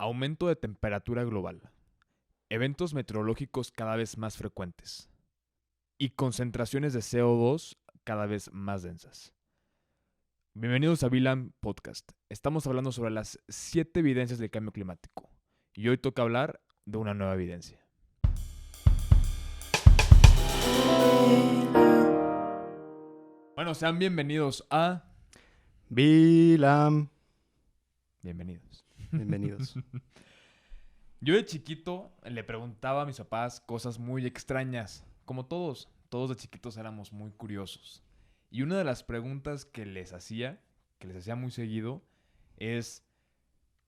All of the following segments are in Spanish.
Aumento de temperatura global, eventos meteorológicos cada vez más frecuentes y concentraciones de CO2 cada vez más densas. Bienvenidos a VLAN Podcast. Estamos hablando sobre las 7 evidencias del cambio climático y hoy toca hablar de una nueva evidencia. Bueno, sean bienvenidos a... Vilam. Bienvenidos. Bienvenidos. Yo de chiquito le preguntaba a mis papás cosas muy extrañas, como todos de chiquitos éramos muy curiosos. Y una de las preguntas que les hacía muy seguido, es,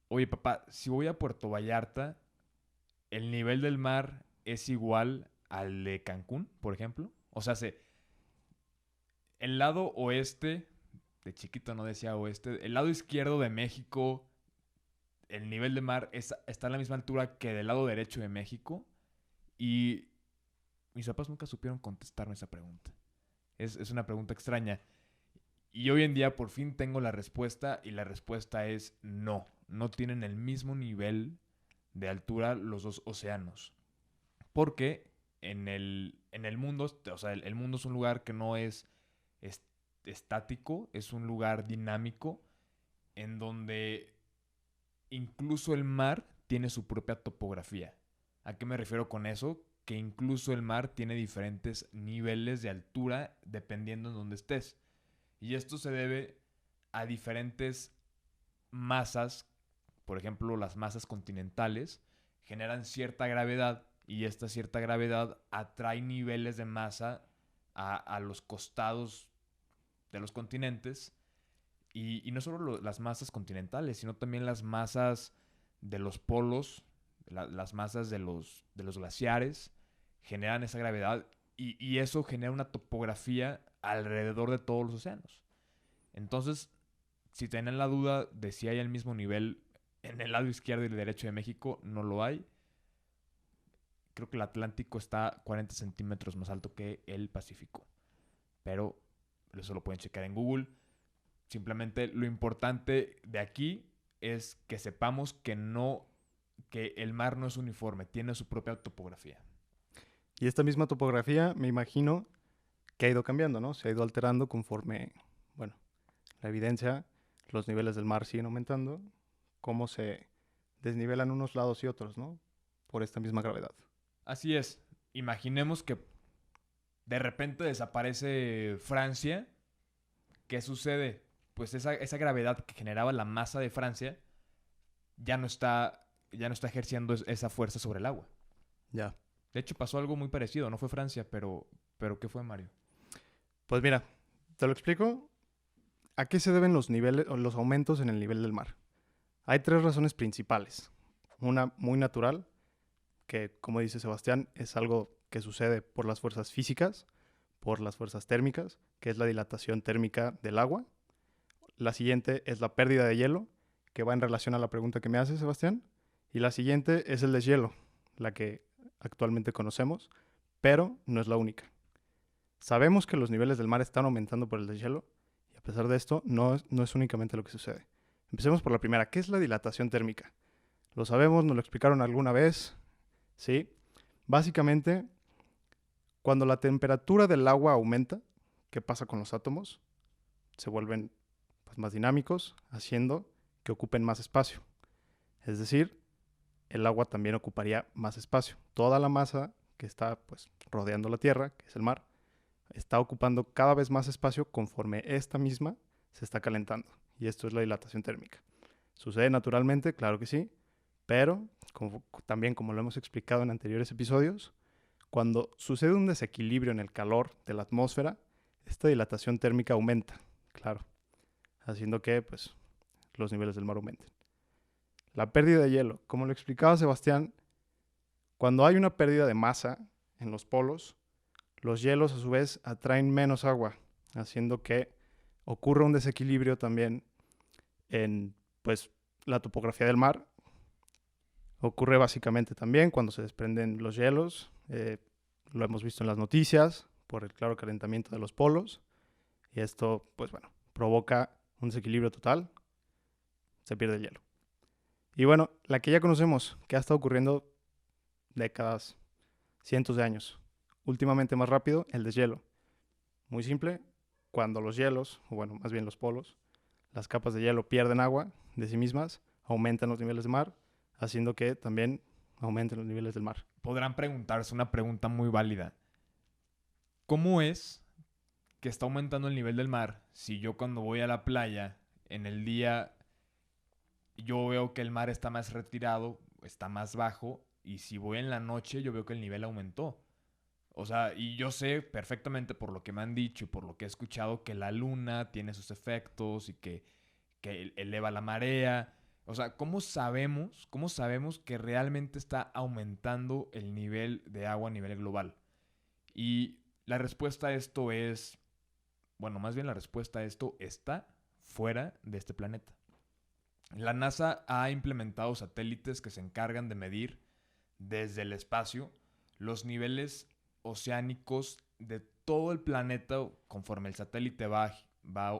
oye papá, si voy a Puerto Vallarta, ¿el nivel del mar es igual al de Cancún, por ejemplo? O sea, el lado oeste, de chiquito no decía oeste, el lado izquierdo de México, el nivel de mar está a la misma altura que del lado derecho de México. Y mis papás nunca supieron contestarme esa pregunta. Es una pregunta extraña. Y hoy en día por fin tengo la respuesta, y la respuesta es no. No tienen el mismo nivel de altura los dos océanos. Porque en el mundo, o sea, el mundo es un lugar que no es estático, es un lugar dinámico en donde incluso el mar tiene su propia topografía. ¿A qué me refiero con eso? Que incluso el mar tiene diferentes niveles de altura dependiendo en dónde estés. Y esto se debe a diferentes masas. Por ejemplo, las masas continentales generan cierta gravedad, y esta cierta gravedad atrae niveles de masa a los costados de los continentes. Y no solo las masas continentales, sino también las masas de los polos, las masas de los glaciares, generan esa gravedad, y eso genera una topografía alrededor de todos los océanos. Entonces, si tienen la duda de si hay el mismo nivel en el lado izquierdo y el derecho de México, no lo hay. Creo que el Atlántico está 40 centímetros más alto que el Pacífico. Pero eso lo pueden checar en Google. Simplemente lo importante de aquí es que sepamos que el mar no es uniforme, tiene su propia topografía. Y esta misma topografía, me imagino que ha ido cambiando, ¿no? Se ha ido alterando conforme, bueno, la evidencia, los niveles del mar siguen aumentando, cómo se desnivelan unos lados y otros, ¿no? Por esta misma gravedad. Así es. Imaginemos que de repente desaparece Francia. ¿Qué sucede? Pues esa gravedad que generaba la masa de Francia ya no está ejerciendo esa fuerza sobre el agua. Ya. De hecho, pasó algo muy parecido. No fue Francia, pero ¿qué fue, Mario? Pues mira, te lo explico. ¿A qué se deben los niveles o los aumentos en el nivel del mar? Hay 3 razones principales. Una muy natural, que como dice Sebastián, es algo que sucede por las fuerzas físicas, por las fuerzas térmicas, que es la dilatación térmica del agua. La siguiente es la pérdida de hielo, que va en relación a la pregunta que me hace Sebastián. Y la siguiente es el deshielo, la que actualmente conocemos, pero no es la única. Sabemos que los niveles del mar están aumentando por el deshielo, y a pesar de esto, no es únicamente lo que sucede. Empecemos por la primera. ¿Qué es la dilatación térmica? Lo sabemos, nos lo explicaron alguna vez, ¿sí? Básicamente, cuando la temperatura del agua aumenta, ¿qué pasa con los átomos? Se vuelven más dinámicos, haciendo que ocupen más espacio. Es decir, el agua también ocuparía más espacio. Toda la masa que está rodeando la Tierra, que es el mar, está ocupando cada vez más espacio conforme esta misma se está calentando. Y esto es la dilatación térmica. ¿Sucede naturalmente? Claro que sí. Pero, también como lo hemos explicado en anteriores episodios, cuando sucede un desequilibrio en el calor de la atmósfera, esta dilatación térmica aumenta, claro, haciendo que los niveles del mar aumenten. La pérdida de hielo. Como lo explicaba Sebastián, cuando hay una pérdida de masa en los polos, los hielos a su vez atraen menos agua, haciendo que ocurra un desequilibrio también en la topografía del mar. Ocurre básicamente también cuando se desprenden los hielos. Lo hemos visto en las noticias por el claro calentamiento de los polos. Y esto, provoca un desequilibrio total. Se pierde el hielo. Y bueno, la que ya conocemos, que ha estado ocurriendo décadas, cientos de años. Últimamente más rápido, el deshielo. Muy simple, cuando los hielos, o bueno, más bien los polos, las capas de hielo pierden agua de sí mismas, aumentan los niveles de mar, haciendo que también aumenten los niveles del mar. Podrán preguntarse una pregunta muy válida. ¿Cómo es que está aumentando el nivel del mar si yo cuando voy a la playa en el día yo veo que el mar está más retirado, está más bajo, y si voy en la noche yo veo que el nivel aumentó? O sea, y yo sé perfectamente por lo que me han dicho y por lo que he escuchado que la luna tiene sus efectos y que eleva la marea. O sea, cómo sabemos que realmente está aumentando el nivel de agua a nivel global? Y la respuesta a esto es, bueno, más bien la respuesta a esto está fuera de este planeta. La NASA ha implementado satélites que se encargan de medir desde el espacio los niveles oceánicos de todo el planeta. Conforme el satélite va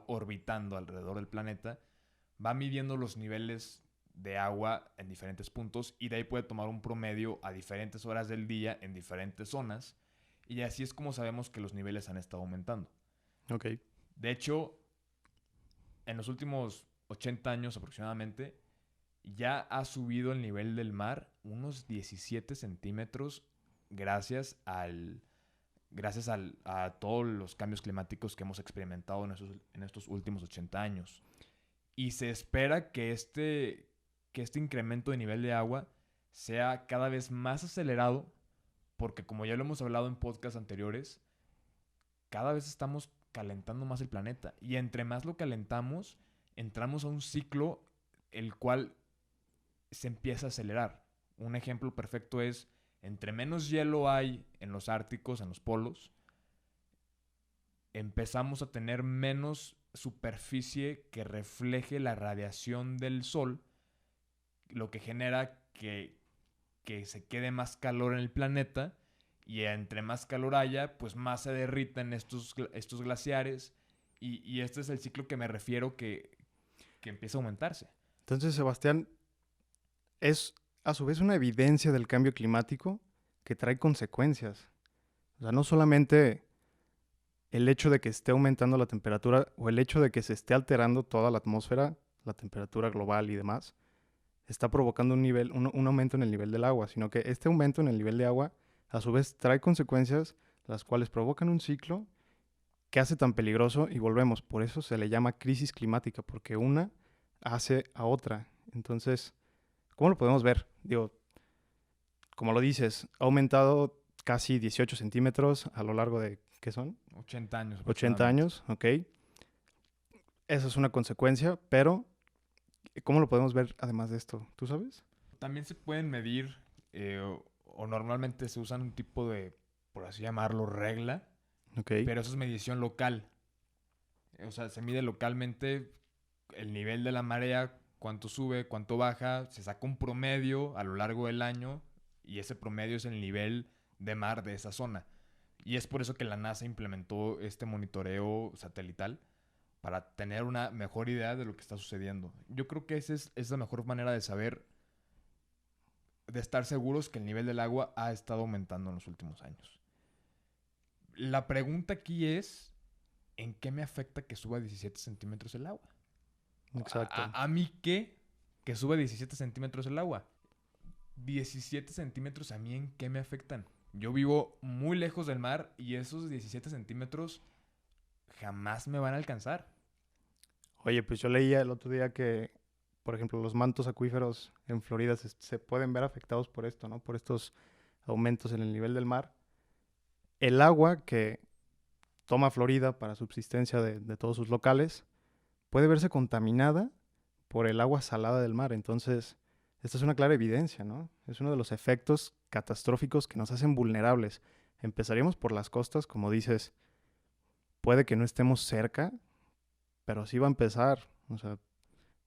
orbitando alrededor del planeta, va midiendo los niveles de agua en diferentes puntos, y de ahí puede tomar un promedio a diferentes horas del día en diferentes zonas, y así es como sabemos que los niveles han estado aumentando. Ok. De hecho, en los últimos 80 años aproximadamente, ya ha subido el nivel del mar unos 17 centímetros gracias a todos los cambios climáticos que hemos experimentado en estos últimos 80 años. Y se espera que este incremento de nivel de agua sea cada vez más acelerado, porque como ya lo hemos hablado en podcasts anteriores, cada vez estamos calentando más el planeta. Y entre más lo calentamos, entramos a un ciclo el cual se empieza a acelerar. Un ejemplo perfecto es, entre menos hielo hay en los árticos, en los polos, empezamos a tener menos superficie que refleje la radiación del sol, lo que genera que se quede más calor en el planeta, y entre más calor haya, pues más se derriten estos glaciares, y este es el ciclo que me refiero que empieza a aumentarse. Entonces, Sebastián, es a su vez una evidencia del cambio climático que trae consecuencias. O sea, no solamente el hecho de que esté aumentando la temperatura o el hecho de que se esté alterando toda la atmósfera, la temperatura global y demás, está provocando un aumento en el nivel del agua, sino que este aumento en el nivel de agua a su vez trae consecuencias las cuales provocan un ciclo que hace tan peligroso, y volvemos, por eso se le llama crisis climática, porque una hace a otra. Entonces, ¿cómo lo podemos ver? Digo, como lo dices, ha aumentado casi 18 centímetros a lo largo de, ¿qué son? 80 años 80 aproximadamente. años, ok. Esa es una consecuencia, pero ¿cómo lo podemos ver además de esto? ¿Tú sabes? También se pueden medir, o normalmente se usan un tipo de, por así llamarlo, regla, Ok, pero eso es medición local. O sea, se mide localmente el nivel de la marea, cuánto sube, cuánto baja, se saca un promedio a lo largo del año, y ese promedio es el nivel de mar de esa zona. Y es por eso que la NASA implementó este monitoreo satelital, para tener una mejor idea de lo que está sucediendo. Yo creo que esa es la mejor manera de saber, de estar seguros que el nivel del agua ha estado aumentando en los últimos años. La pregunta aquí es, ¿en qué me afecta que suba 17 centímetros el agua? exacto. ¿A mí qué? Que suba 17 centímetros el agua. 17 centímetros, ¿a mí en qué me afectan? Yo vivo muy lejos del mar, y esos 17 centímetros jamás me van a alcanzar. Oye, pues yo leía el otro día que, por ejemplo, los mantos acuíferos en Florida se pueden ver afectados por esto, ¿no? Por estos aumentos en el nivel del mar. El agua que toma Florida para subsistencia de todos sus locales puede verse contaminada por el agua salada del mar. Entonces, esta es una clara evidencia, ¿no? Es uno de los efectos catastróficos que nos hacen vulnerables. Empezaríamos por las costas, como dices, puede que no estemos cerca, pero sí va a empezar. O sea,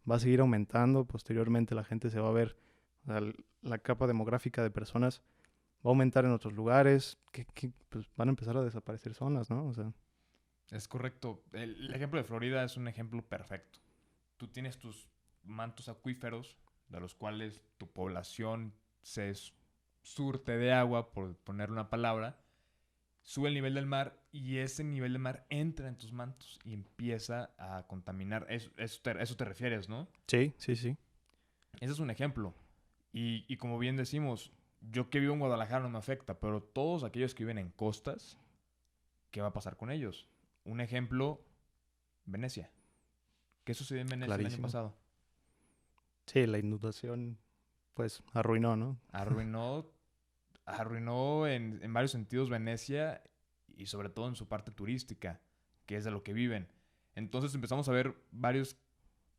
va a seguir aumentando. Posteriormente la gente se va a ver, o sea, la capa demográfica de personas va a aumentar en otros lugares, que pues van a empezar a desaparecer zonas, ¿no? O sea, Es correcto. El ejemplo de Florida es un ejemplo perfecto. Tú tienes tus mantos acuíferos de los cuales tu población se surte de agua, por ponerle una palabra, sube el nivel del mar y ese nivel del mar entra en tus mantos y empieza a contaminar. Eso te refieres, ¿no? Sí, sí, sí. Ese es un ejemplo. Y como bien decimos, yo que vivo en Guadalajara no me afecta, pero todos aquellos que viven en costas, ¿qué va a pasar con ellos? Un ejemplo, Venecia. ¿Qué sucedió en Venecia el año Clarísimo. pasado? Sí, la inundación, pues, arruinó, ¿no? Arruinó en varios sentidos Venecia y sobre todo en su parte turística, que es de lo que viven. Entonces empezamos a ver varios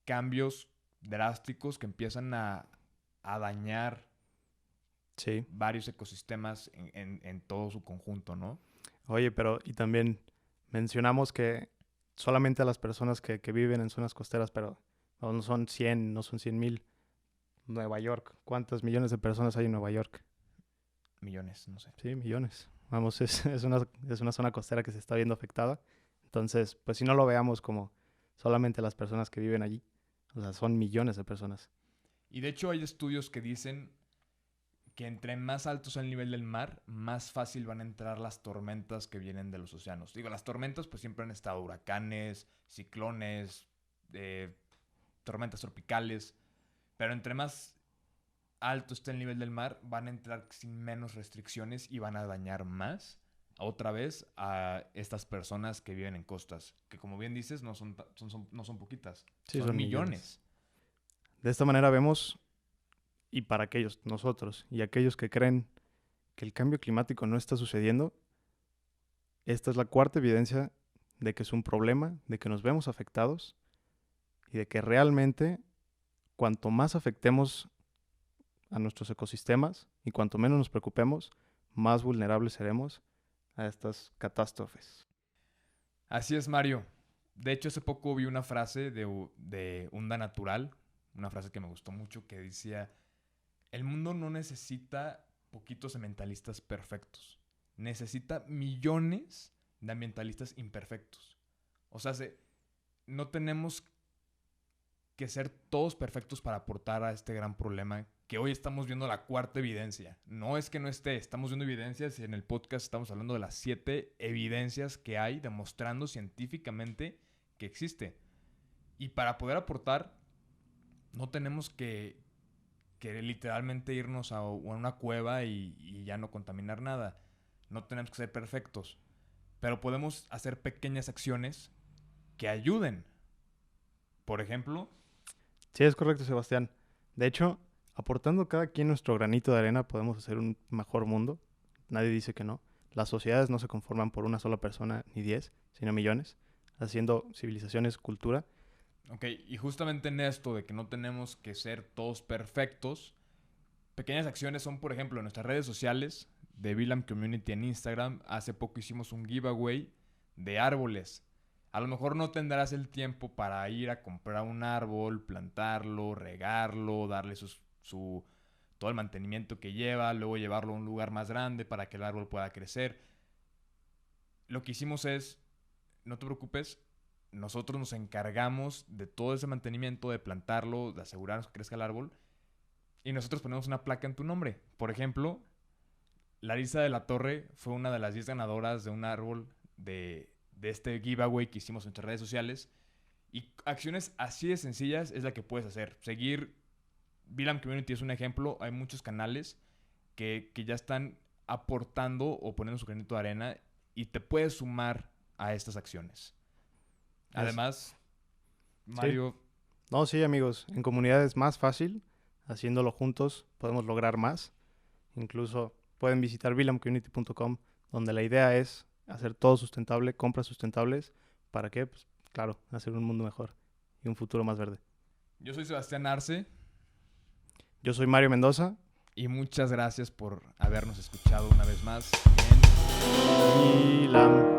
cambios drásticos que empiezan a dañar Sí. varios ecosistemas en todo su conjunto, ¿no? Oye, pero y también mencionamos que solamente a las personas que viven en zonas costeras, pero no son 100, no son 100,000. Nueva York, ¿cuántos millones de personas hay en Nueva York? Millones, no sé. Sí, millones. Vamos, es una zona costera que se está viendo afectada. Entonces, pues si no lo veamos como solamente las personas que viven allí, o sea, son millones de personas. Y de hecho hay estudios que dicen que entre más alto sea el nivel del mar, más fácil van a entrar las tormentas que vienen de los océanos. Digo, las tormentas pues siempre han estado huracanes, ciclones, tormentas tropicales, pero entre más alto esté el nivel del mar, van a entrar sin menos restricciones y van a dañar más otra vez a estas personas que viven en costas, que como bien dices, no son poquitas, Sí, son son millones. De esta manera vemos, y para aquellos, nosotros, y aquellos que creen que el cambio climático no está sucediendo, esta es la cuarta evidencia de que es un problema, de que nos vemos afectados y de que realmente cuanto más afectemos a nuestros ecosistemas y cuanto menos nos preocupemos, más vulnerables seremos a estas catástrofes. Así es, Mario. De hecho, hace poco vi una frase de Onda Natural, una frase que me gustó mucho, que decía: el mundo no necesita poquitos ambientalistas perfectos, necesita millones de ambientalistas imperfectos. O sea, no tenemos que ser todos perfectos para aportar a este gran problema que hoy estamos viendo la cuarta evidencia. No es que no esté, estamos viendo evidencias y en el podcast estamos hablando de las 7 evidencias que hay demostrando científicamente que existe. Y para poder aportar, no tenemos que literalmente irnos a una cueva y ya no contaminar nada. No tenemos que ser perfectos, pero podemos hacer pequeñas acciones que ayuden. Por ejemplo... Sí, es correcto, Sebastián. De hecho, aportando cada quien nuestro granito de arena, podemos hacer un mejor mundo. Nadie dice que no. Las sociedades no se conforman por una sola persona ni 10, sino millones, haciendo civilizaciones, cultura. Ok, y justamente en esto de que no tenemos que ser todos perfectos, pequeñas acciones son, por ejemplo, en nuestras redes sociales de Villam Community en Instagram. Hace poco hicimos un giveaway de árboles. A lo mejor no tendrás el tiempo para ir a comprar un árbol, plantarlo, regarlo, darle todo el mantenimiento que lleva, luego llevarlo a un lugar más grande para que el árbol pueda crecer. Lo que hicimos es, no te preocupes, nosotros nos encargamos de todo ese mantenimiento, de plantarlo, de asegurarnos que crezca el árbol, y nosotros ponemos una placa en tu nombre. Por ejemplo, Larisa de la Torre fue una de las 10 ganadoras de un árbol de este giveaway que hicimos en nuestras redes sociales. Y acciones así de sencillas es la que puedes hacer. Seguir Villam Community es un ejemplo. Hay muchos canales que ya están aportando o poniendo su granito de arena y te puedes sumar a estas acciones. Además, Mario... Sí. No, sí, amigos. En comunidad es más fácil. Haciéndolo juntos podemos lograr más. Incluso pueden visitar villamcommunity.com, donde la idea es hacer todo sustentable, compras sustentables. ¿Para qué? Pues claro, hacer un mundo mejor y un futuro más verde. Yo soy Sebastián Arce. Yo soy Mario Mendoza. Y muchas gracias por habernos escuchado una vez más Y la...